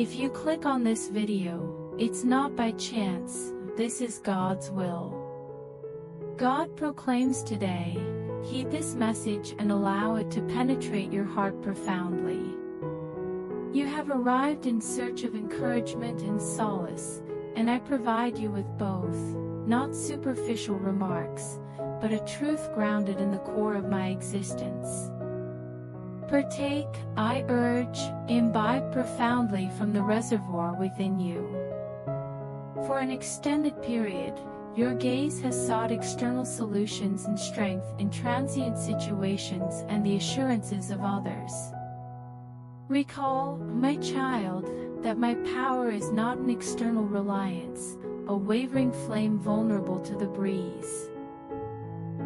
If you click on this video, it's not by chance, this is God's will. God proclaims today, heed this message and allow it to penetrate your heart profoundly. You have arrived in search of encouragement and solace, and I provide you with both, not superficial remarks, but a truth grounded in the core of my existence. Partake, I urge, imbibe profoundly from the reservoir within you. For an extended period, your gaze has sought external solutions and strength in transient situations and the assurances of others. Recall, my child, that my power is not an external reliance, a wavering flame vulnerable to the breeze.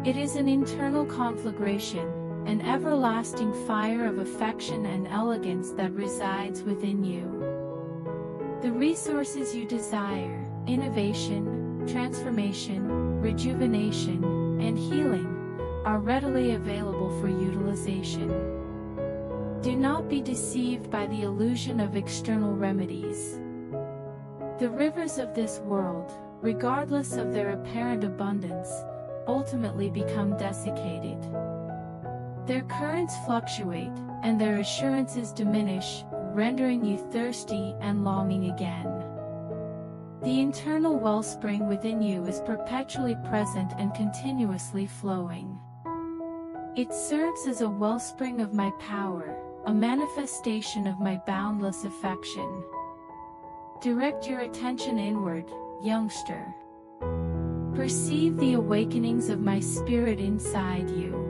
It is an internal conflagration, an everlasting fire of affection and elegance that resides within you. The resources you desire, innovation, transformation, rejuvenation, and healing, are readily available for utilization. Do not be deceived by the illusion of external remedies. The rivers of this world, regardless of their apparent abundance, ultimately become desiccated. Their currents fluctuate, and their assurances diminish, rendering you thirsty and longing again. The internal wellspring within you is perpetually present and continuously flowing. It serves as a wellspring of my power, a manifestation of my boundless affection. Direct your attention inward, youngster. Perceive the awakenings of my spirit inside you.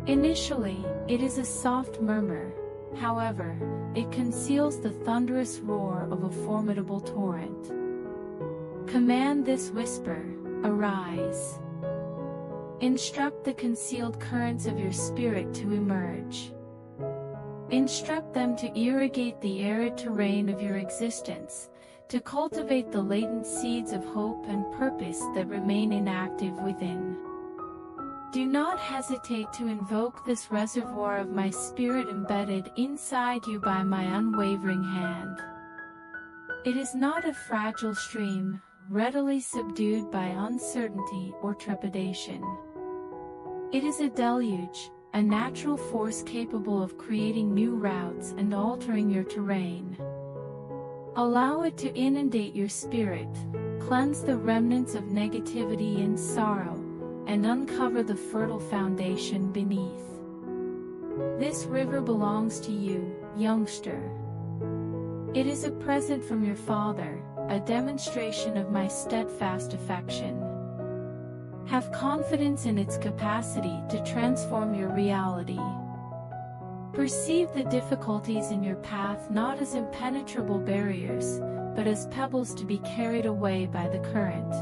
Initially, it is a soft murmur, however, it conceals the thunderous roar of a formidable torrent. Command this whisper, arise. Instruct the concealed currents of your spirit to emerge. Instruct them to irrigate the arid terrain of your existence, to cultivate the latent seeds of hope and purpose that remain inactive within. Do not hesitate to invoke this reservoir of my spirit embedded inside you by my unwavering hand. It is not a fragile stream, readily subdued by uncertainty or trepidation. It is a deluge, a natural force capable of creating new routes and altering your terrain. Allow it to inundate your spirit, cleanse the remnants of negativity and sorrow, and uncover the fertile foundation beneath. This river belongs to you, youngster. It is a present from your Father, a demonstration of my steadfast affection. Have confidence in its capacity to transform your reality. Perceive the difficulties in your path not as impenetrable barriers, but as pebbles to be carried away by the current.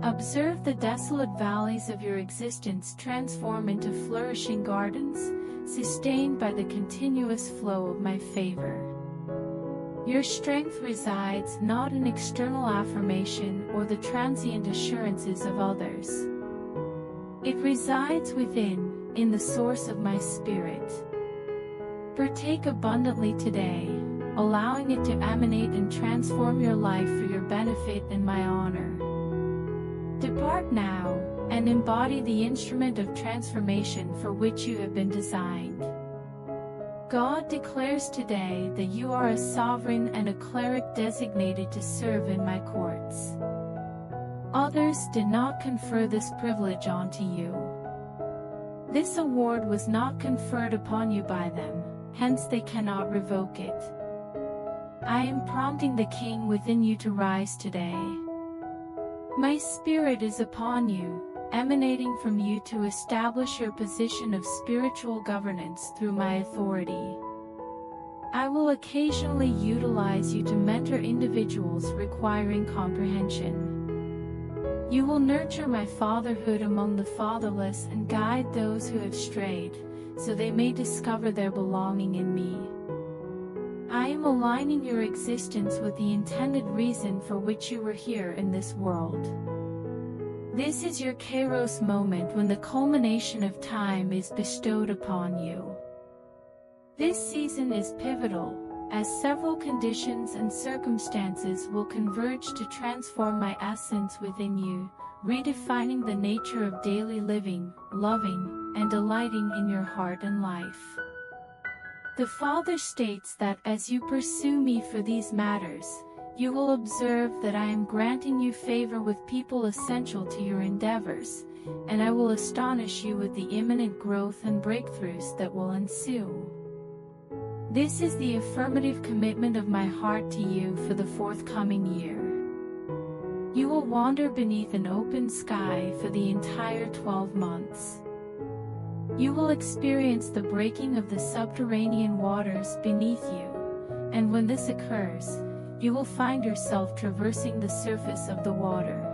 Observe the desolate valleys of your existence transform into flourishing gardens, sustained by the continuous flow of my favor. Your strength resides not in external affirmation or the transient assurances of others. It resides within, in the source of my spirit. Partake abundantly today, allowing it to emanate and transform your life for your benefit and my honor. Depart now, and embody the instrument of transformation for which you have been designed. God declares today that you are a sovereign and a cleric designated to serve in my courts. Others did not confer this privilege onto you. This award was not conferred upon you by them, hence they cannot revoke it. I am prompting the King within you to rise today. My spirit is upon you, emanating from you to establish your position of spiritual governance through my authority. I will occasionally utilize you to mentor individuals requiring comprehension. You will nurture my fatherhood among the fatherless and guide those who have strayed, so they may discover their belonging in me. I am aligning your existence with the intended reason for which you were here in this world. This is your Kairos moment when the culmination of time is bestowed upon you. This season is pivotal, as several conditions and circumstances will converge to transform my essence within you, redefining the nature of daily living, loving, and delighting in your heart and life. The Father states that as you pursue me for these matters, you will observe that I am granting you favor with people essential to your endeavors, and I will astonish you with the imminent growth and breakthroughs that will ensue. This is the affirmative commitment of my heart to you for the forthcoming year. You will wander beneath an open sky for the entire 12 months. You will experience the breaking of the subterranean waters beneath you, and when this occurs, you will find yourself traversing the surface of the water.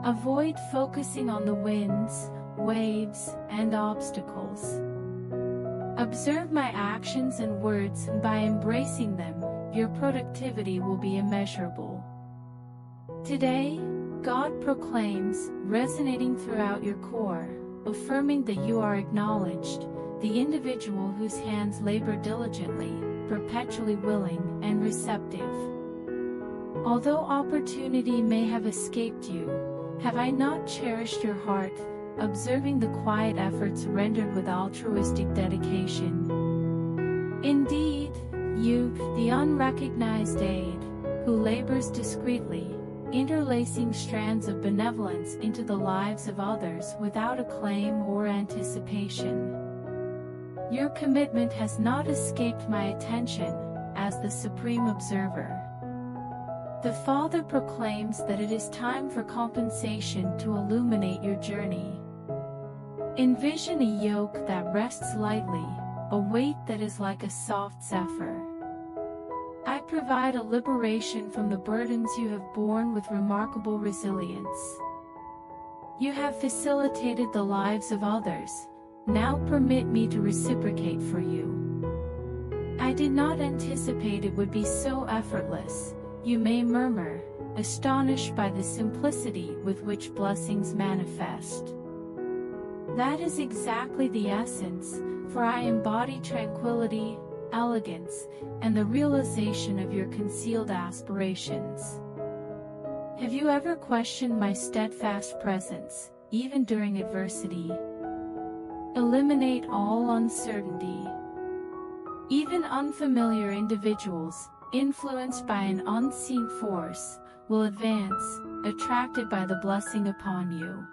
Avoid focusing on the winds, waves, and obstacles. Observe my actions and words, and by embracing them, your productivity will be immeasurable. Today, God proclaims, resonating throughout your core, affirming that you are acknowledged, the individual whose hands labor diligently, perpetually willing and receptive. Although opportunity may have escaped you, have I not cherished your heart, observing the quiet efforts rendered with altruistic dedication? Indeed, you, the unrecognized aid, who labors discreetly, interlacing strands of benevolence into the lives of others without acclaim or anticipation. Your commitment has not escaped my attention, as the supreme observer. The Father proclaims that it is time for compensation to illuminate your journey. Envision a yoke that rests lightly, a weight that is like a soft zephyr. I provide a liberation from the burdens you have borne with remarkable resilience. You have facilitated the lives of others, now permit me to reciprocate for you. I did not anticipate it would be so effortless, you may murmur, astonished by the simplicity with which blessings manifest. That is exactly the essence, for I embody tranquility, elegance, and the realization of your concealed aspirations. Have you ever questioned my steadfast presence, even during adversity? Eliminate all uncertainty. Even unfamiliar individuals, influenced by an unseen force, will advance, attracted by the blessing upon you.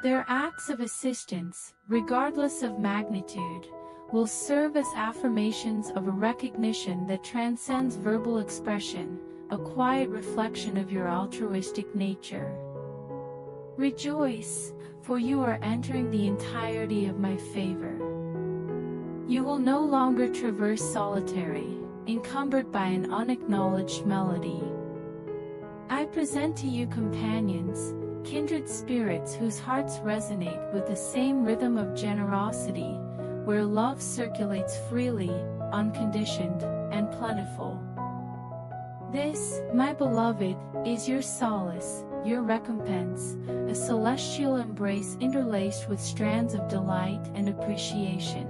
Their acts of assistance, regardless of magnitude, will serve as affirmations of a recognition that transcends verbal expression, a quiet reflection of your altruistic nature. Rejoice, for you are entering the entirety of my favor. You will no longer traverse solitary, encumbered by an unacknowledged melody. I present to you companions, kindred spirits whose hearts resonate with the same rhythm of generosity, where love circulates freely, unconditioned, and plentiful. This, my beloved, is your solace, your recompense, a celestial embrace interlaced with strands of delight and appreciation.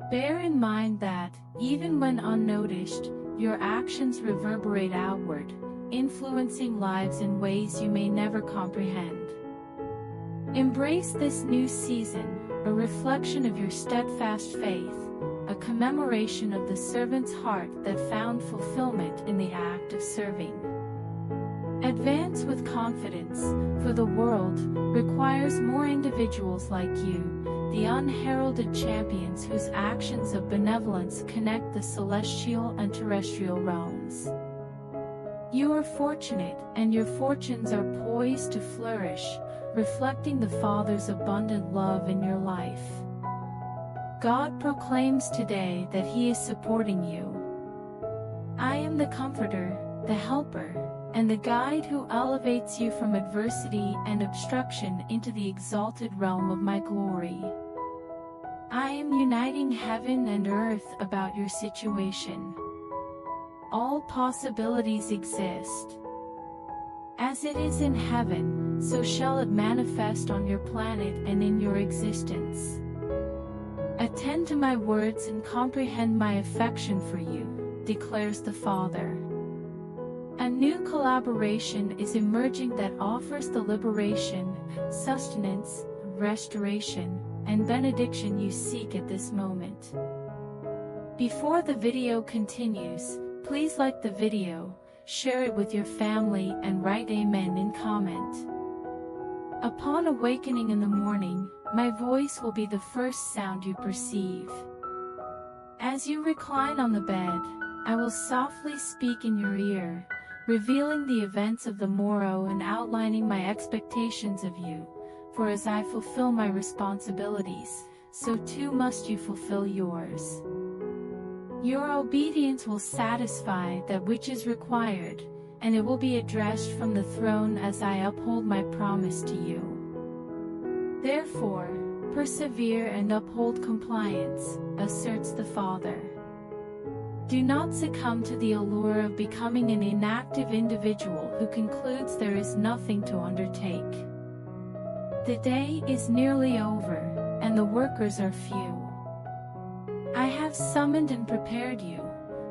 Bear in mind that, even when unnoticed, your actions reverberate outward, influencing lives in ways you may never comprehend. Embrace this new season, a reflection of your steadfast faith, a commemoration of the servant's heart that found fulfillment in the act of serving. Advance with confidence, for the world requires more individuals like you, the unheralded champions whose actions of benevolence connect the celestial and terrestrial realms. You are fortunate, and your fortunes are poised to flourish, reflecting the Father's abundant love in your life. God proclaims today that He is supporting you. I am the Comforter, the Helper, and the Guide who elevates you from adversity and obstruction into the exalted realm of my glory. I am uniting heaven and earth about your situation. All possibilities exist. As it is in heaven, so shall it manifest on your planet and in your existence. Attend to my words and comprehend my affection for you, declares the Father. A new collaboration is emerging that offers the liberation, sustenance, restoration, and benediction you seek at this moment. Before the video continues, please like the video, share it with your family, and write Amen in comment. Upon awakening in the morning, my voice will be the first sound you perceive. As you recline on the bed, I will softly speak in your ear, revealing the events of the morrow and outlining my expectations of you, for as I fulfill my responsibilities, so too must you fulfill yours. Your obedience will satisfy that which is required, and it will be addressed from the throne as I uphold my promise to you. Therefore, persevere and uphold compliance, asserts the Father. Do not succumb to the allure of becoming an inactive individual who concludes there is nothing to undertake. The day is nearly over, and the workers are few. I have summoned and prepared you.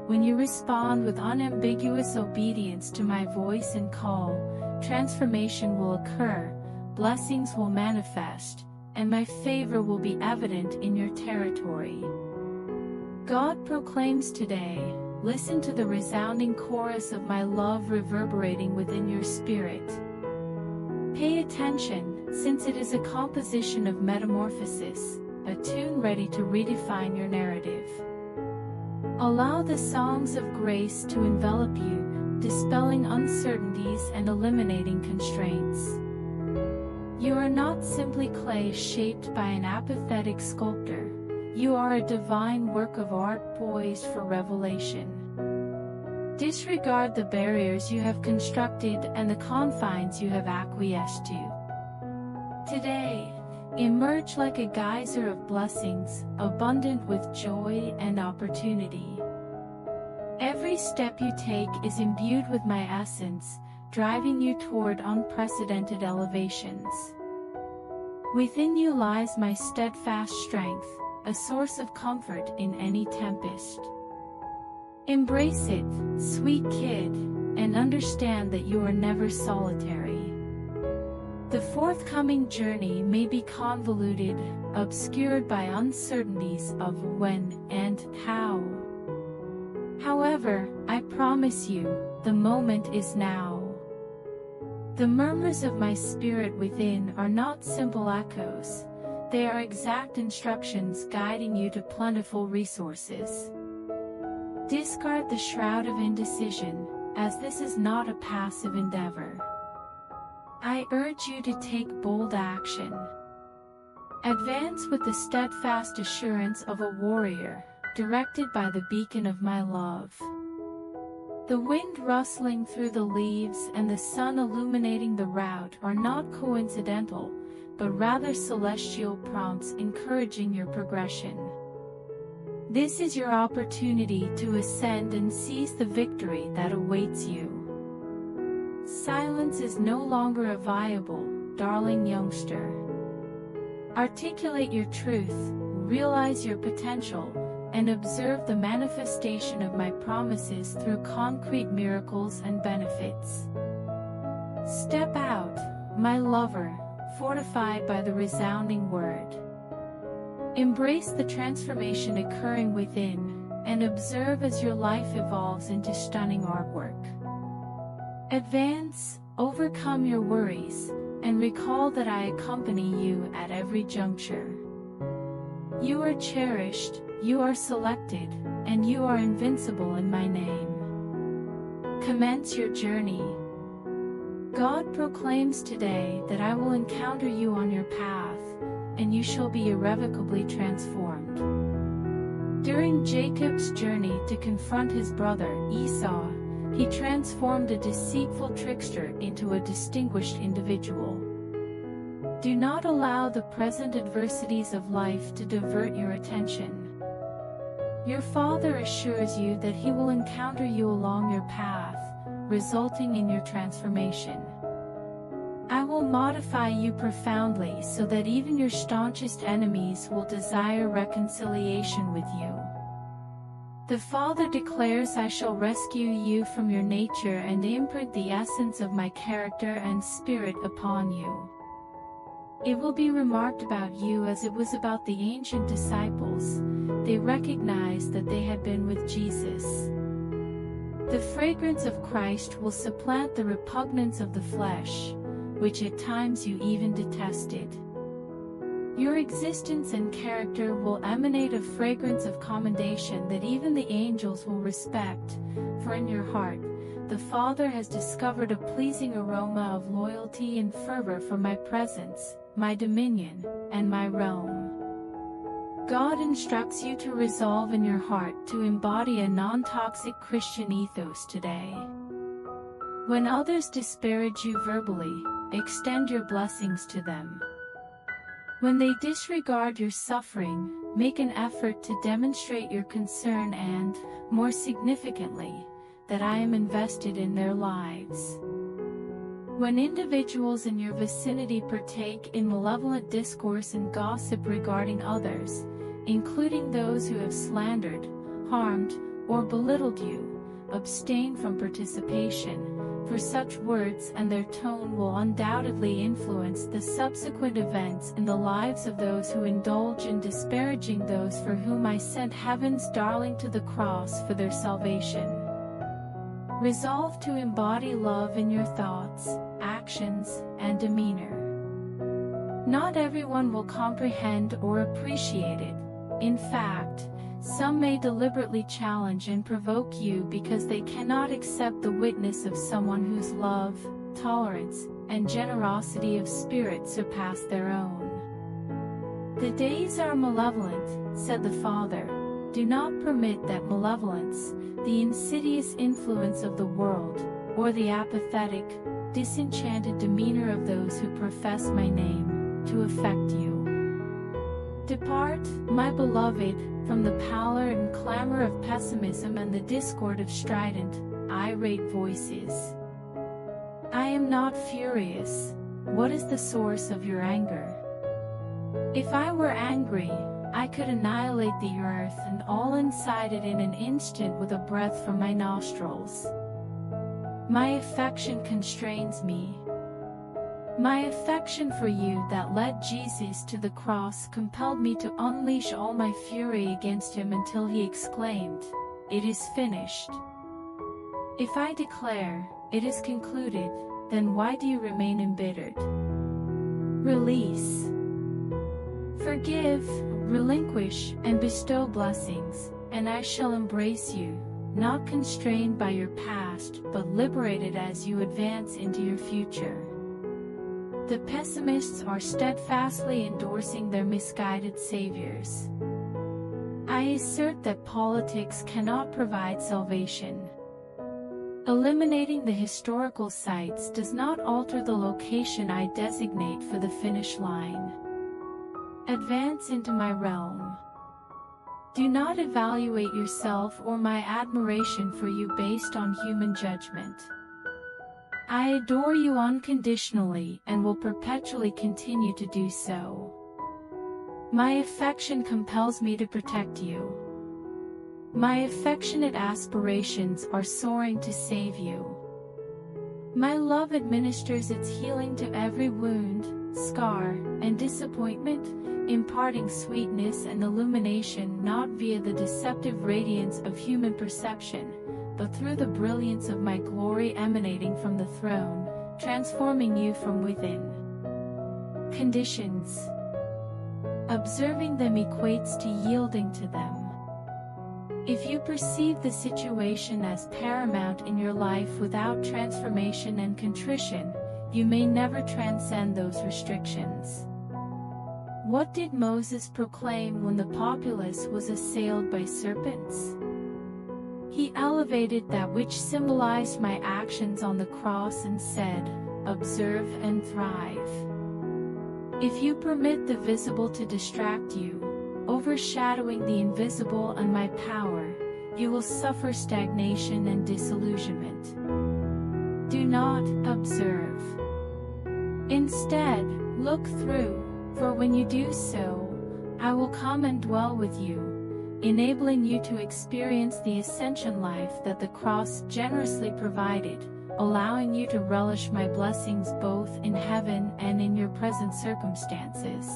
When you respond with unambiguous obedience to my voice and call, transformation will occur, blessings will manifest, and my favor will be evident in your territory. God proclaims today, listen to the resounding chorus of my love reverberating within your spirit. Pay attention, since it is a composition of metamorphosis, a tune ready to redefine your narrative. Allow the songs of grace to envelop you, dispelling uncertainties and eliminating constraints. You are not simply clay shaped by an apathetic sculptor. You are a divine work of art poised for revelation. Disregard the barriers you have constructed and the confines you have acquiesced to. Today, emerge like a geyser of blessings, abundant with joy and opportunity. Every step you take is imbued with my essence, driving you toward unprecedented elevations. Within you lies my steadfast strength, a source of comfort in any tempest. Embrace it, sweet kid, and understand that you are never solitary. The forthcoming journey may be convoluted, obscured by uncertainties of when and how. However, I promise you, the moment is now. The murmurs of my spirit within are not simple echoes, they are exact instructions guiding you to plentiful resources. Discard the shroud of indecision, as this is not a passive endeavor. I urge you to take bold action. Advance with the steadfast assurance of a warrior, directed by the beacon of my love. The wind rustling through the leaves and the sun illuminating the route are not coincidental, but rather celestial prompts encouraging your progression. This is your opportunity to ascend and seize the victory that awaits you. Silence is no longer a viable, darling youngster. Articulate your truth, realize your potential, and observe the manifestation of my promises through concrete miracles and benefits. Step out, my lover, fortified by the resounding word. Embrace the transformation occurring within, and observe as your life evolves into stunning artwork. Advance, overcome your worries, and recall that I accompany you at every juncture. You are cherished, you are selected, and you are invincible in my name. Commence your journey. God proclaims today that I will encounter you on your path, and you shall be irrevocably transformed. During Jacob's journey to confront his brother Esau, he transformed a deceitful trickster into a distinguished individual. Do not allow the present adversities of life to divert your attention. Your Father assures you that He will encounter you along your path, resulting in your transformation. I will modify you profoundly so that even your staunchest enemies will desire reconciliation with you. The Father declares, I shall rescue you from your nature and imprint the essence of my character and spirit upon you. It will be remarked about you as it was about the ancient disciples. They recognized that they had been with Jesus. The fragrance of Christ will supplant the repugnance of the flesh, which at times you even detested. Your existence and character will emanate a fragrance of commendation that even the angels will respect, for in your heart, the Father has discovered a pleasing aroma of loyalty and fervor for my presence, my dominion, and my realm. God instructs you to resolve in your heart to embody a non-toxic Christian ethos today. When others disparage you verbally, extend your blessings to them. When they disregard your suffering, make an effort to demonstrate your concern and, more significantly, that I am invested in their lives. When individuals in your vicinity partake in malevolent discourse and gossip regarding others, including those who have slandered, harmed, or belittled you, abstain from participation, for such words and their tone will undoubtedly influence the subsequent events in the lives of those who indulge in disparaging those for whom I sent heaven's darling to the cross for their salvation. Resolve to embody love in your thoughts, actions, and demeanor. Not everyone will comprehend or appreciate it. In fact, some may deliberately challenge and provoke you because they cannot accept the witness of someone whose love, tolerance, and generosity of spirit surpass their own. The days are malevolent, said the Father. Do not permit that malevolence, the insidious influence of the world, or the apathetic, disenchanted demeanor of those who profess my name, to affect you. Depart, my beloved, from the pallor and clamor of pessimism and the discord of strident, irate voices. I am not furious. What is the source of your anger? If I were angry, I could annihilate the earth and all inside it in an instant with a breath from my nostrils. My affection constrains me. My affection for you that led Jesus to the cross compelled me to unleash all my fury against him until he exclaimed, "It is finished." If I declare, "It is concluded," then why do you remain embittered? Release. Forgive, relinquish, and bestow blessings, and I shall embrace you, not constrained by your past, but liberated as you advance into your future. The pessimists are steadfastly endorsing their misguided saviors. I assert that politics cannot provide salvation. Eliminating the historical sites does not alter the location I designate for the finish line. Advance into my realm. Do not evaluate yourself or my admiration for you based on human judgment. I adore you unconditionally and will perpetually continue to do so. My affection compels me to protect you. My affectionate aspirations are soaring to save you. My love administers its healing to every wound, scar, and disappointment, imparting sweetness and illumination not via the deceptive radiance of human perception, but through the brilliance of my glory emanating from the throne, transforming you from within. Conditions. Observing them equates to yielding to them. If you perceive the situation as paramount in your life without transformation and contrition, you may never transcend those restrictions. What did Moses proclaim when the populace was assailed by serpents? He elevated that which symbolized my actions on the cross and said, "Observe and thrive." If you permit the visible to distract you, overshadowing the invisible and my power, you will suffer stagnation and disillusionment. Do not observe. Instead, look through, for when you do so, I will come and dwell with you, enabling you to experience the ascension life that the cross generously provided, allowing you to relish my blessings both in heaven and in your present circumstances.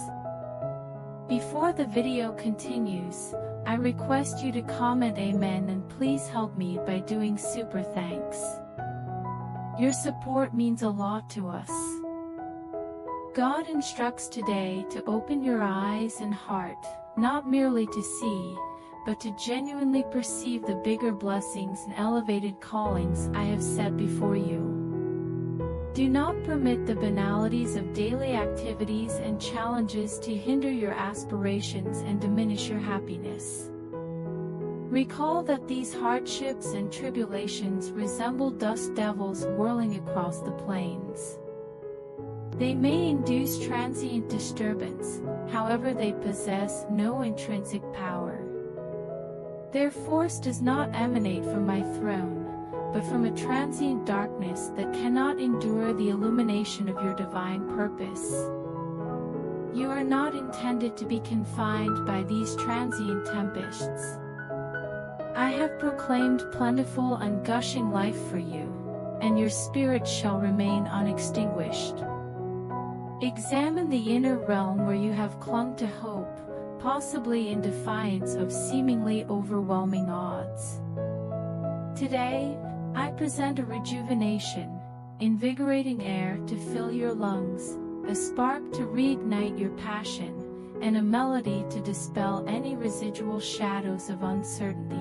Before the video continues, I request you to comment Amen and please help me by doing super thanks. Your support means a lot to us. God instructs today to open your eyes and heart, not merely to see, but to genuinely perceive the bigger blessings and elevated callings I have set before you. Do not permit the banalities of daily activities and challenges to hinder your aspirations and diminish your happiness. Recall that these hardships and tribulations resemble dust devils whirling across the plains. They may induce transient disturbance, however they possess no intrinsic power. Their force does not emanate from my throne, but from a transient darkness that cannot endure the illumination of your divine purpose. You are not intended to be confined by these transient tempests. I have proclaimed plentiful and gushing life for you, and your spirit shall remain unextinguished. Examine the inner realm where you have clung to hope, possibly in defiance of seemingly overwhelming odds. Today, I present a rejuvenation, invigorating air to fill your lungs, a spark to reignite your passion, and a melody to dispel any residual shadows of uncertainty.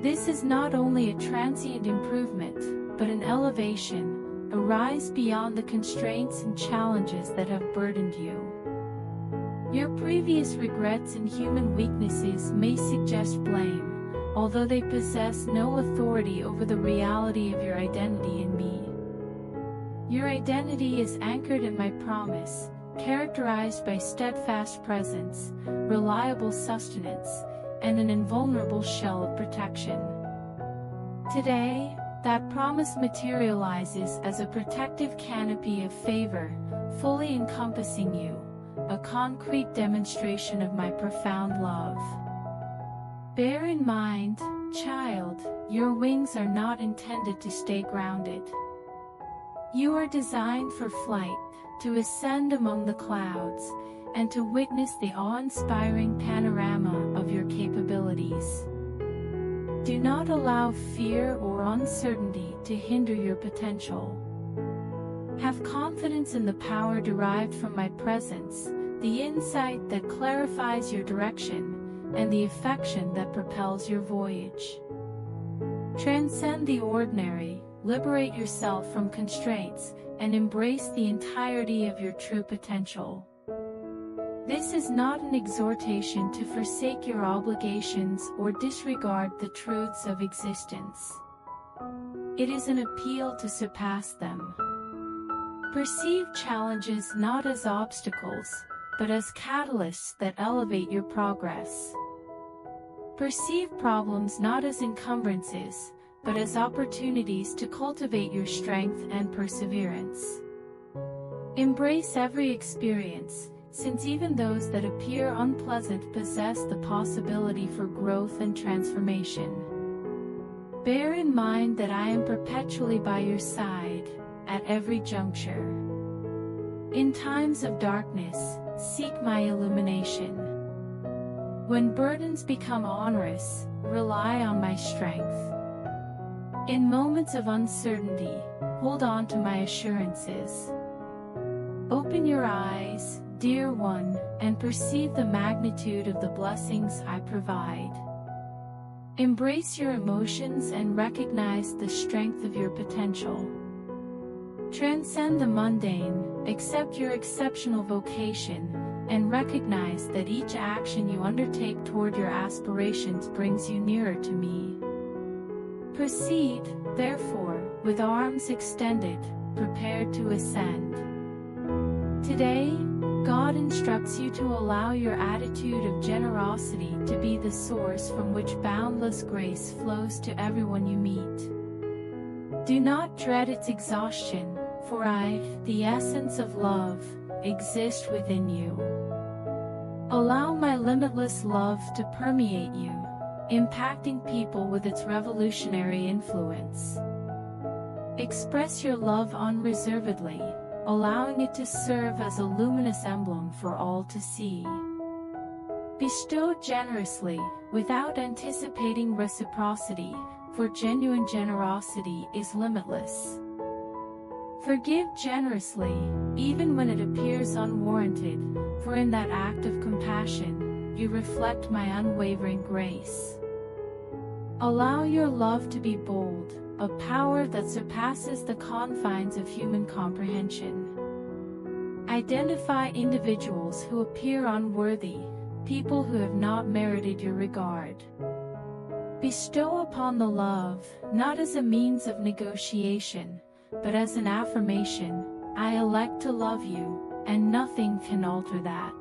This is not only a transient improvement, but an elevation, a rise beyond the constraints and challenges that have burdened you. Your previous regrets and human weaknesses may suggest blame, although they possess no authority over the reality of your identity in me. Your identity is anchored in my promise, characterized by steadfast presence, reliable sustenance, and an invulnerable shell of protection. Today, that promise materializes as a protective canopy of favor, fully encompassing you, a concrete demonstration of my profound love. Bear in mind, child, your wings are not intended to stay grounded. You are designed for flight, to ascend among the clouds, and to witness the awe-inspiring panorama of your capabilities. Do not allow fear or uncertainty to hinder your potential. Have confidence in the power derived from my presence, the insight that clarifies your direction, and the affection that propels your voyage. Transcend the ordinary, liberate yourself from constraints, and embrace the entirety of your true potential. This is not an exhortation to forsake your obligations or disregard the truths of existence. It is an appeal to surpass them. Perceive challenges not as obstacles, but as catalysts that elevate your progress. Perceive problems not as encumbrances, but as opportunities to cultivate your strength and perseverance. Embrace every experience, since even those that appear unpleasant possess the possibility for growth and transformation. Bear in mind that I am perpetually by your side, at every juncture. In times of darkness, seek my illumination. When burdens become onerous, rely on my strength. In moments of uncertainty, hold on to my assurances. Open your eyes, dear one, and perceive the magnitude of the blessings I provide. Embrace your emotions and recognize the strength of your potential. Transcend the mundane, accept your exceptional vocation, and recognize that each action you undertake toward your aspirations brings you nearer to me. Proceed, therefore, with arms extended, prepared to ascend. Today, God instructs you to allow your attitude of generosity to be the source from which boundless grace flows to everyone you meet. Do not dread its exhaustion, for I, the essence of love, exist within you. Allow my limitless love to permeate you, impacting people with its revolutionary influence. Express your love unreservedly, allowing it to serve as a luminous emblem for all to see. Bestow generously, without anticipating reciprocity, for genuine generosity is limitless. Forgive generously, even when it appears unwarranted, for in that act of compassion, you reflect my unwavering grace. Allow your love to be bold, a power that surpasses the confines of human comprehension. Identify individuals who appear unworthy, people who have not merited your regard. Bestow upon the love, not as a means of negotiation, but as an affirmation, I elect to love you, and nothing can alter that.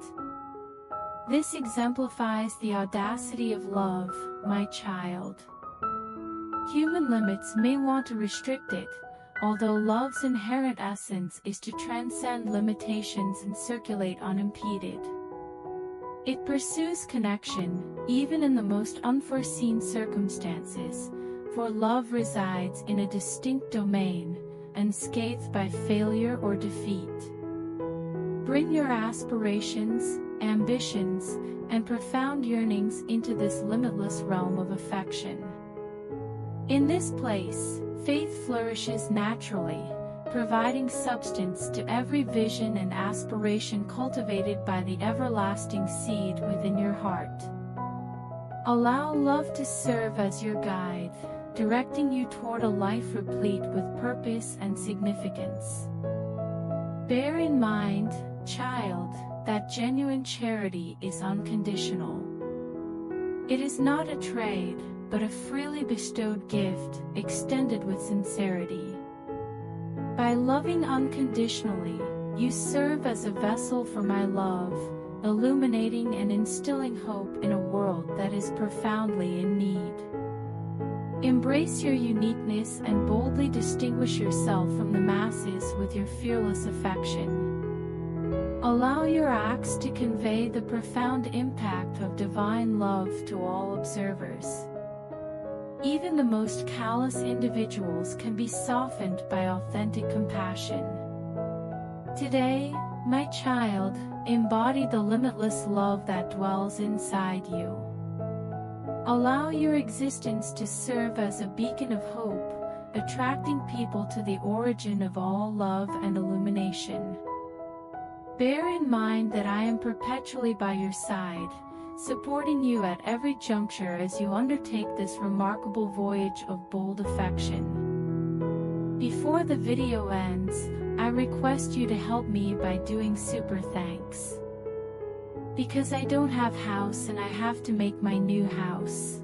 This exemplifies the audacity of love, my child. Human limits may want to restrict it, although love's inherent essence is to transcend limitations and circulate unimpeded. It pursues connection, even in the most unforeseen circumstances, for love resides in a distinct domain, unscathed by failure or defeat. Bring your aspirations, ambitions, and profound yearnings into this limitless realm of affection. In this place, faith flourishes naturally, providing substance to every vision and aspiration cultivated by the everlasting seed within your heart. Allow love to serve as your guide, directing you toward a life replete with purpose and significance. Bear in mind, child, that genuine charity is unconditional. It is not a trade, but a freely bestowed gift, extended with sincerity. By loving unconditionally, you serve as a vessel for my love, illuminating and instilling hope in a world that is profoundly in need. Embrace your uniqueness and boldly distinguish yourself from the masses with your fearless affection. Allow your acts to convey the profound impact of divine love to all observers. Even the most callous individuals can be softened by authentic compassion. Today, my child, embody the limitless love that dwells inside you. Allow your existence to serve as a beacon of hope, attracting people to the origin of all love and illumination. Bear in mind that I am perpetually by your side, supporting you at every juncture as you undertake this remarkable voyage of bold affection. Before the video ends, I request you to help me by doing super thanks. Because I don't have house and I have to make my new house.